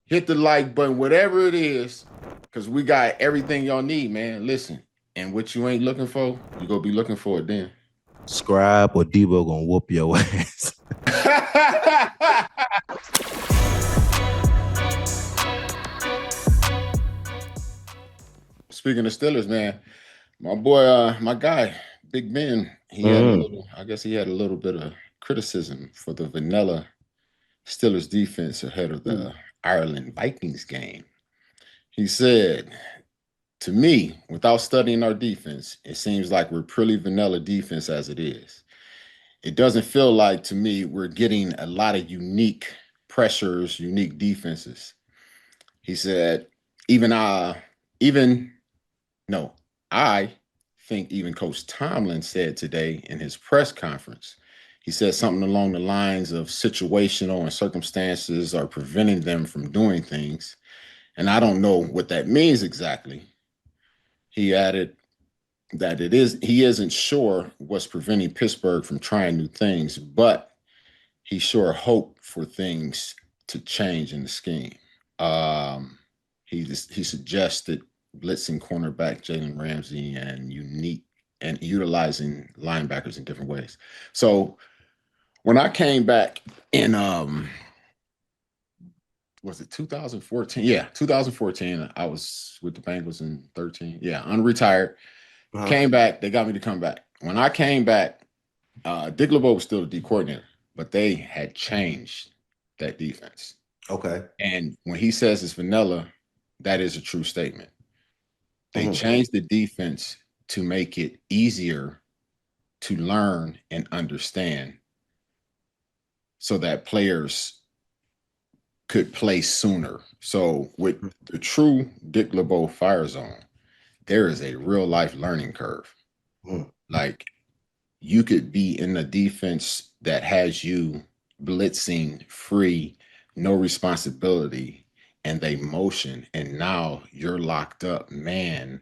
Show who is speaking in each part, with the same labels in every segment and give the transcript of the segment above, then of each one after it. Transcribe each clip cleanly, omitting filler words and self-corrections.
Speaker 1: hit the like button, whatever it is, because we got everything y'all need, man. Listen, and what you ain't looking for, you gonna be looking for it then.
Speaker 2: Scribe or Deebo gonna whoop your ass.
Speaker 1: Speaking of Steelers, man, my boy, my guy, Big Ben, he had a
Speaker 2: Mm.
Speaker 1: little, I guess he had a little bit of criticism for the vanilla Steelers defense ahead of the Ireland Vikings game. He said, to me, without studying our defense, it seems like we're pretty vanilla defense as it is. It doesn't feel like to me we're getting a lot of unique pressures, unique defenses. He said, even even no, I think even Coach Tomlin said today in his press conference, he said something along the lines of situational and circumstances are preventing them from doing things. And I don't know what that means exactly. He added that he isn't sure what's preventing Pittsburgh from trying new things, but he sure hoped for things to change in the scheme. He suggested blitzing cornerback Jalen Ramsey and unique and utilizing linebackers in different ways. So when I came back in was it 2014? Yeah, 2014. I was with the Bengals in 13. Yeah, unretired. Came back. They got me to come back. When I came back, Dick LeBeau was still the D coordinator, but they had changed that defense.
Speaker 2: Okay.
Speaker 1: And when he says it's vanilla, that is a true statement. They changed the defense to make it easier to learn and understand so that players could play sooner. So with the true Dick LeBeau fire zone, there is a real life learning curve. Like you could be in a defense that has you blitzing free, no responsibility, and they motion, and now you're locked up, man,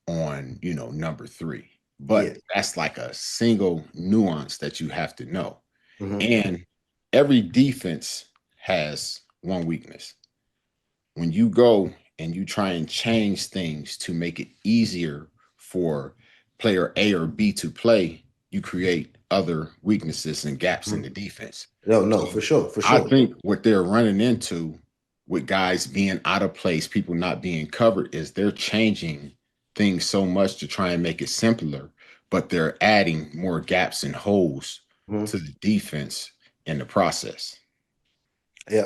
Speaker 1: on number 3.
Speaker 2: Yeah.
Speaker 1: But that's like a single nuance that you have to know.
Speaker 2: Mm-hmm.
Speaker 1: And every defense has one weakness. When you go and you try and change things to make it easier for player A or B to play, you create other weaknesses and gaps in the defense.
Speaker 2: No,
Speaker 1: So
Speaker 2: for sure, for
Speaker 1: I
Speaker 2: sure.
Speaker 1: think what they're running into with guys being out of place, people not being covered, is they're changing things so much to try and make it simpler, but they're adding more gaps and holes to the defense in the process.
Speaker 2: Yeah.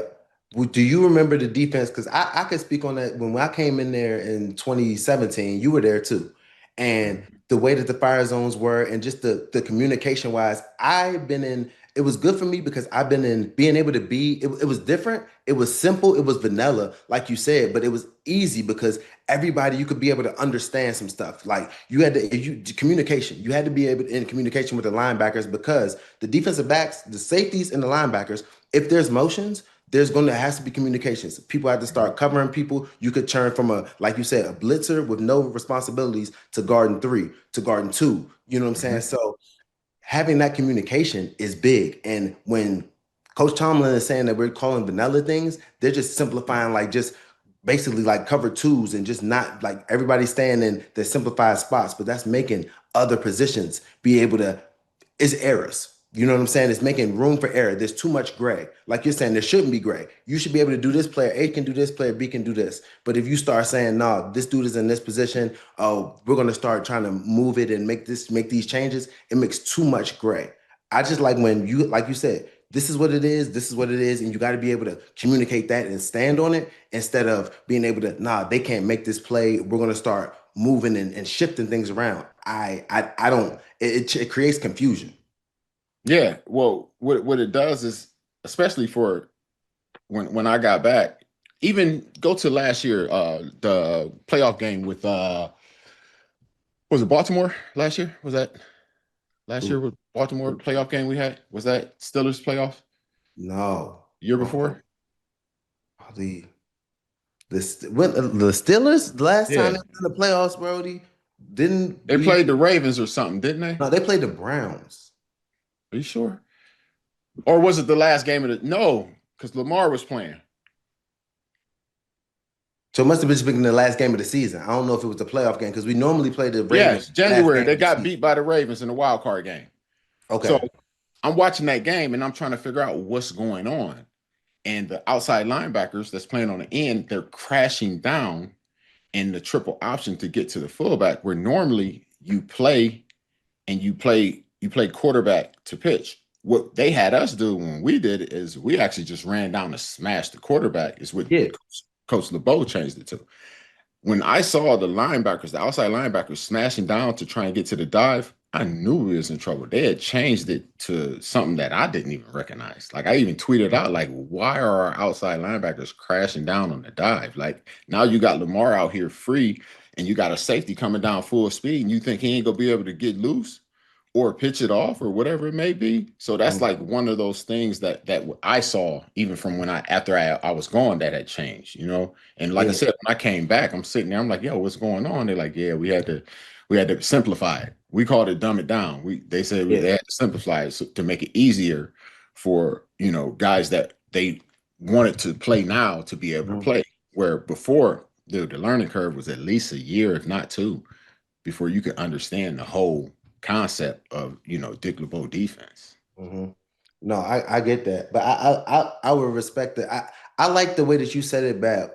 Speaker 2: Well, do you remember the defense? Because I could speak on that. When I came in there in 2017, you were there too. And the way that the fire zones were and just the communication wise, I've been in, it was good for me because I've been in being able to it was different. It was simple. It was vanilla, like you said, but it was easy because everybody, you could be able to understand some stuff. Like you had to, communication, you had to be able to, in communication with the linebackers because the defensive backs, the safeties and the linebackers, if there's motions, there's going to has to be communications. People have to start covering people. You could turn from a, like you said, a blitzer with no responsibilities to guarding 3, to guarding 2. You know what I'm saying? So having that communication is big. And when Coach Tomlin is saying that we're calling vanilla things, they're just simplifying, like just basically like cover 2s and just not like everybody staying in the simplified spots, but that's making other positions be able to, is errors. You know what I'm saying? It's making room for error. There's too much gray. Like you're saying, there shouldn't be gray. You should be able to do this. Player A can do this. Player B can do this. But if you start saying, no, this dude is in this position, oh, we're gonna start trying to move it and make these changes, it makes too much gray. I just like when you, like you said, this is what it is, this is what it is, and you got to be able to communicate that and stand on it instead of being able to, nah, they can't make this play. We're gonna start moving and shifting things around. I don't. It creates confusion.
Speaker 1: Yeah, well, what it does is, especially for when I got back, even go to last year, the playoff game with was it Baltimore last year? Was that last year with Baltimore playoff game we had? Was that Steelers playoff
Speaker 2: No.
Speaker 1: year before?
Speaker 2: The the Steelers the last time
Speaker 1: Yeah,
Speaker 2: they were in the playoffs, Brody, didn't
Speaker 1: they
Speaker 2: we?
Speaker 1: played the Ravens or something, didn't they?
Speaker 2: No, they played the Browns.
Speaker 1: Are you sure? Or was it the last game of the? No, because Lamar was playing.
Speaker 2: So it must have just been the last game of the season. I don't know if it was the playoff game because we normally play the Ravens
Speaker 1: Yes,
Speaker 2: last
Speaker 1: January.
Speaker 2: game
Speaker 1: They
Speaker 2: of the
Speaker 1: got
Speaker 2: season.
Speaker 1: beat by the Ravens in the wild card game. So
Speaker 2: Okay.
Speaker 1: I'm watching that game and I'm trying to figure out what's going on. And the outside linebackers that's playing on the end, they're crashing down in the triple option to get to the fullback, where normally you play quarterback to pitch. What they had us do when we did it is we actually just ran down to smash the quarterback, is what
Speaker 2: Yeah.
Speaker 1: Coach LeBeau changed it to. When I saw the outside linebackers smashing down to try and get to the dive, I knew we was in trouble. They had changed it to something that I didn't even recognize. Like I even tweeted out, like, why are our outside linebackers crashing down on the dive? Like now you got Lamar out here free and you got a safety coming down full speed and you think he ain't gonna be able to get loose or pitch it off or whatever it may be. So that's like one of those things that I saw even from when I was gone that had changed, you know. And like I
Speaker 2: Yeah.
Speaker 1: said, when I came back, I'm sitting there, I'm like, yo, what's going on? They're like, yeah, we had to simplify it. We called it dumb it down. They said
Speaker 2: Yeah.
Speaker 1: they had to simplify it to make it easier for guys that they wanted to play now to be able to
Speaker 2: Mhm.
Speaker 1: play. Where before the learning curve was at least a year, if not two, before you could understand the whole concept of Dick LeBeau defense.
Speaker 2: Mhm. No, I get that, but I would respect it. I like the way that you said it. Back,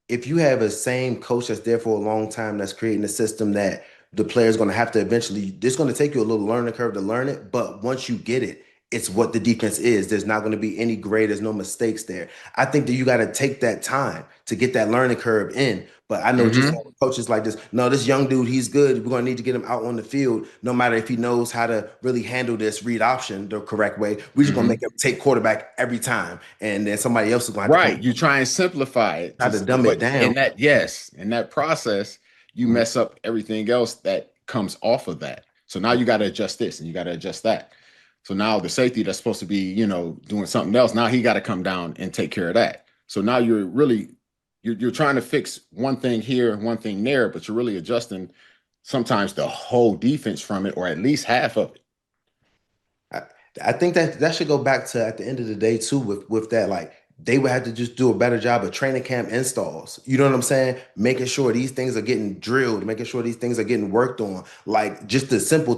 Speaker 2: if you have a same coach that's there for a long time, that's creating a system that the player's going to have to eventually. It's going to take you a little learning curve to learn it, but once you get it, it's what the defense is. There's not going to be any grade. There's no mistakes there. I think that you got to take that time to get that learning curve in. But I know just
Speaker 1: Mm-hmm.
Speaker 2: coaches like this. No, this young dude, he's good. We're gonna need to get him out on the field, no matter if he knows how to really handle this read option the correct way. We're just gonna
Speaker 1: Mm-hmm.
Speaker 2: make him take quarterback every time, and then somebody else is gonna have to come
Speaker 1: Right. You try and simplify it
Speaker 2: try to dumb it
Speaker 1: but
Speaker 2: down.
Speaker 1: in that process, you
Speaker 2: Mhm.
Speaker 1: mess up everything else that comes off of that. So now you got to adjust this and you got to adjust that. So now the safety that's supposed to be, doing something else, now he got to come down and take care of that. So now you're trying to fix one thing here, one thing there, but you're really adjusting sometimes the whole defense from it, or at least half of it.
Speaker 2: I, I think that should go back to at the end of the day too with that like they would have to just do a better job of training camp installs. You know what I'm saying? Making sure these things are getting drilled, making sure these things are getting worked on. Like just the simple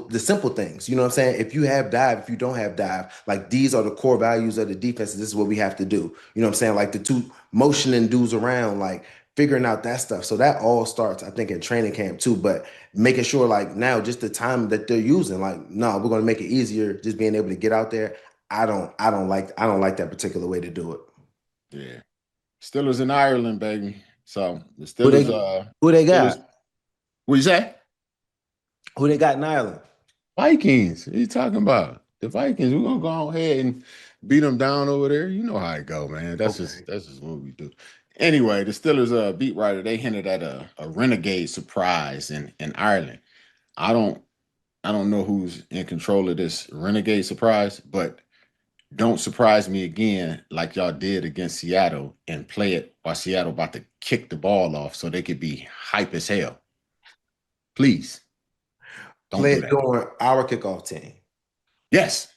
Speaker 2: things. You know what I'm saying? If you have dive, if you don't have dive, like these are the core values of the defense. This is what we have to do. You know what I'm saying? Like the two motioning dudes around, like figuring out that stuff. So that all starts, I think, in training camp too. But making sure like now just the time that they're using, like, no, we're gonna make it easier just being able to get out there. I don't like that particular way to do it.
Speaker 1: Yeah. Steelers in Ireland, baby. So the
Speaker 2: Who
Speaker 1: Steelers,
Speaker 2: they who they
Speaker 1: Steelers,
Speaker 2: got?
Speaker 1: what you say?
Speaker 2: Who they got in Ireland?
Speaker 1: Vikings. What are you talking about? The Vikings. We're gonna go ahead and beat them down over there. You know how it go, man. That's just
Speaker 2: Okay.
Speaker 1: that's just what we do. Anyway, the Steelers beat writer, they hinted at a renegade surprise in Ireland. I don't I don't know who's in control of this renegade surprise, but don't surprise me again like y'all did against Seattle and play it while Seattle about to kick the ball off so they could be hype as hell. Please don't
Speaker 2: Play
Speaker 1: do
Speaker 2: it
Speaker 1: that.
Speaker 2: during our kickoff team.
Speaker 1: Yes.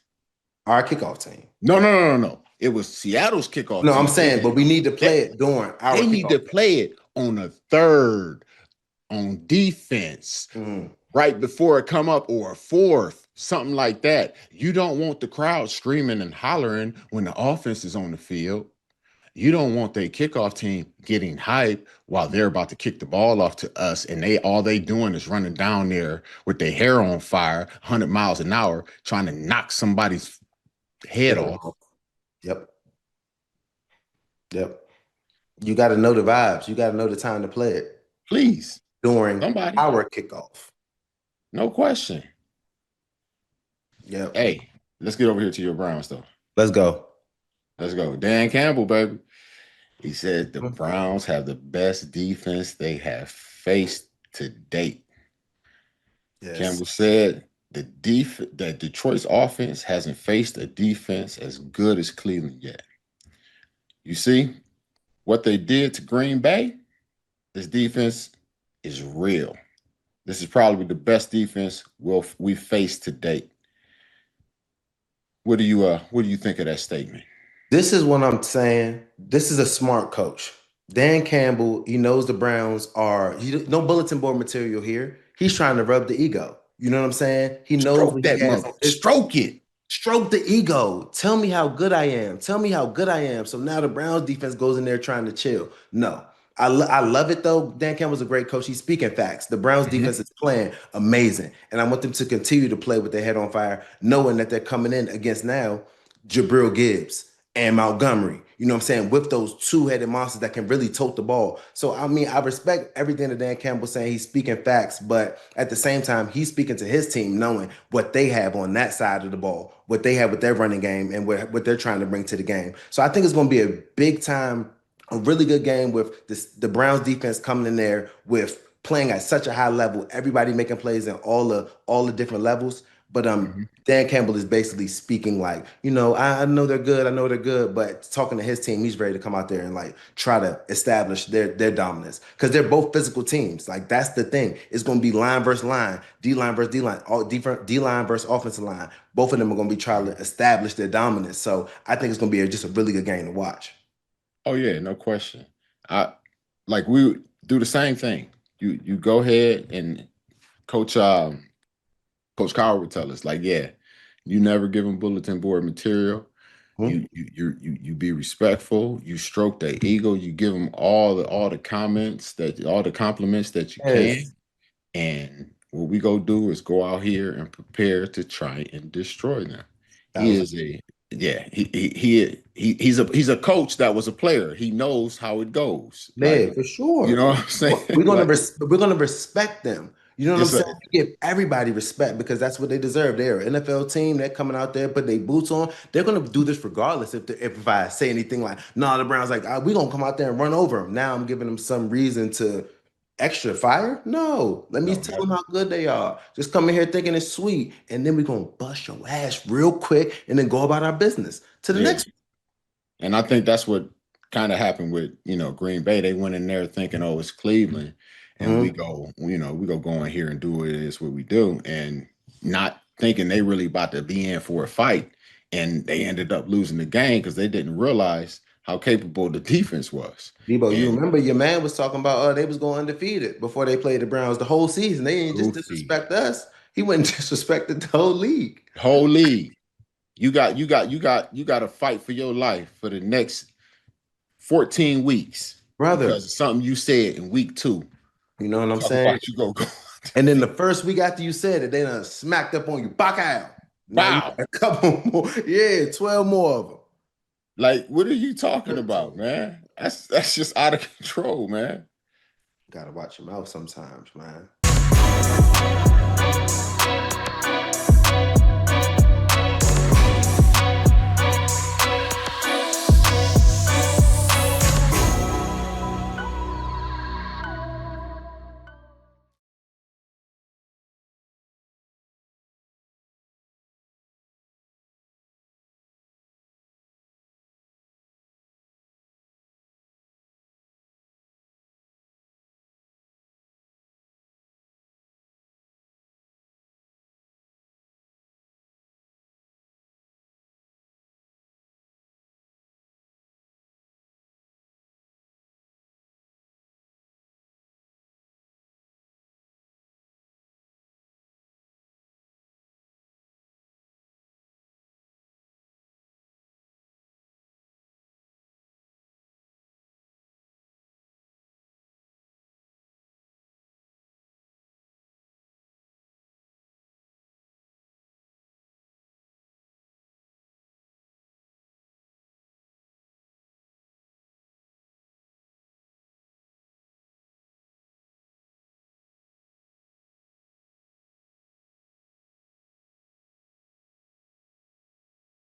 Speaker 2: Our kickoff team.
Speaker 1: No, no, no, no, no. It was Seattle's kickoff
Speaker 2: No, I'm
Speaker 1: team.
Speaker 2: saying, but we need to play
Speaker 1: They,
Speaker 2: it during our
Speaker 1: they need
Speaker 2: kickoff
Speaker 1: to play it on a third, on defense,
Speaker 2: team.
Speaker 1: right before it come up, or a fourth, something like that. You don't want the crowd screaming and hollering when the offense is on the field. You don't want their kickoff team getting hype while they're about to kick the ball off to us, and they doing is running down there with their hair on fire, 100 miles an hour, trying to knock somebody's head
Speaker 2: Head
Speaker 1: off.
Speaker 2: off. Yep. Yep. You got to know the vibes. You got to know the time to play it
Speaker 1: Please,
Speaker 2: during
Speaker 1: somebody,
Speaker 2: our kickoff.
Speaker 1: no question.
Speaker 2: Yep.
Speaker 1: Hey, let's get over here to your Browns, though.
Speaker 2: Let's go.
Speaker 1: Let's go. Dan Campbell, baby. He said the Browns have the best defense they have faced to date.
Speaker 2: Yes.
Speaker 1: Campbell said that Detroit's offense hasn't faced a defense as good as Cleveland yet. You see what they did to Green Bay? This defense is real. This is probably the best defense we've faced to date. What do you think of that statement?
Speaker 2: This is what I'm saying. This is a smart coach. Dan Campbell, he knows the Browns are no bulletin board material here. He's trying to rub the ego. You know what I'm saying? He knows
Speaker 1: Stroke
Speaker 2: what he
Speaker 1: that
Speaker 2: has
Speaker 1: mother.
Speaker 2: on his
Speaker 1: Stroke it.
Speaker 2: stroke the ego. Tell me how good I am. Tell me how good I am. So now the Browns defense goes in there trying to chill. No. I love it though. Dan Campbell's a great coach. He's speaking facts. The Browns defense
Speaker 1: Mhm.
Speaker 2: is playing amazing. And I want them to continue to play with their head on fire, knowing that they're coming in against now Jabril Gibbs and Montgomery. You know what I'm saying? With those two-headed monsters that can really tote the ball. So I mean, I respect everything that Dan Campbell's saying. He's speaking facts, but at the same time, he's speaking to his team, knowing what they have on that side of the ball, what they have with their running game, and what they're trying to bring to the game. So I think it's going to be a big time, a really good game with the Browns defense coming in there with playing at such a high level, everybody making plays in all the different levels. But
Speaker 1: Mhm.
Speaker 2: Dan Campbell is basically speaking like, I know they're good, I know they're good, but talking to his team, he's ready to come out there and like try to establish their dominance because they're both physical teams. Like that's the thing. It's going to be line versus line, D line versus D line, all different D line versus offensive line. Both of them are going to be trying to establish their dominance. So I think it's going to be just a really good game to watch.
Speaker 1: Oh yeah, no question. I like we do the same thing. You go ahead and coach Coach Kyle would tell us, like, yeah, you never give them bulletin board material.
Speaker 2: Hmm?
Speaker 1: You be respectful. You stroke their ego. You give them all the comments that all the compliments that you can.
Speaker 2: Yes,
Speaker 1: And what we go do is go out here and prepare to try and destroy them. He
Speaker 2: thousand.
Speaker 1: is a yeah. He's a coach that was a player. He knows how it goes.
Speaker 2: Yeah,
Speaker 1: Like
Speaker 2: for
Speaker 1: you
Speaker 2: sure.
Speaker 1: know what I'm saying. Like
Speaker 2: We're gonna respect them. You know what I'm
Speaker 1: it's a
Speaker 2: saying? We give everybody respect because that's what they deserve. They're an NFL team. They're coming out there, put their boots on. They're gonna do this regardless if I say anything like, "No, the Browns like we gonna come out there and run over them." Now I'm giving them some reason to extra fire. No, let me
Speaker 1: no
Speaker 2: tell them
Speaker 1: never.
Speaker 2: how good they are. Just come in here thinking it's sweet, and then we're gonna bust your ass real quick, and then go about our business to the
Speaker 1: Yeah.
Speaker 2: next.
Speaker 1: And I think that's what kind of happened with, Green Bay. They went in there thinking, oh, it's Cleveland. And we
Speaker 2: Mhm.
Speaker 1: go, go in here and do it. It's what we do. And not thinking they really about to be in for a fight. And they ended up losing the game because they didn't realize how capable the defense was.
Speaker 2: Deebo, you
Speaker 1: And
Speaker 2: remember your man was talking about they was going undefeated before they played the Browns the whole season. They didn't just
Speaker 1: goofy.
Speaker 2: disrespect us. He went and disrespected the whole league.
Speaker 1: Whole league. You got to fight for your life for the next 14 weeks because
Speaker 2: Brother,
Speaker 1: of something you said in week 2.
Speaker 2: you know what I'm
Speaker 1: Talk
Speaker 2: saying?
Speaker 1: about you go
Speaker 2: And then the first week after you said it, they done smacked up on you. Back out. Now you
Speaker 1: wow.
Speaker 2: got a couple more. Yeah, 12 more of them.
Speaker 1: Like, what are you talking
Speaker 2: 13.
Speaker 1: about, man? That's just out of control, man.
Speaker 2: Gotta watch your mouth sometimes, man.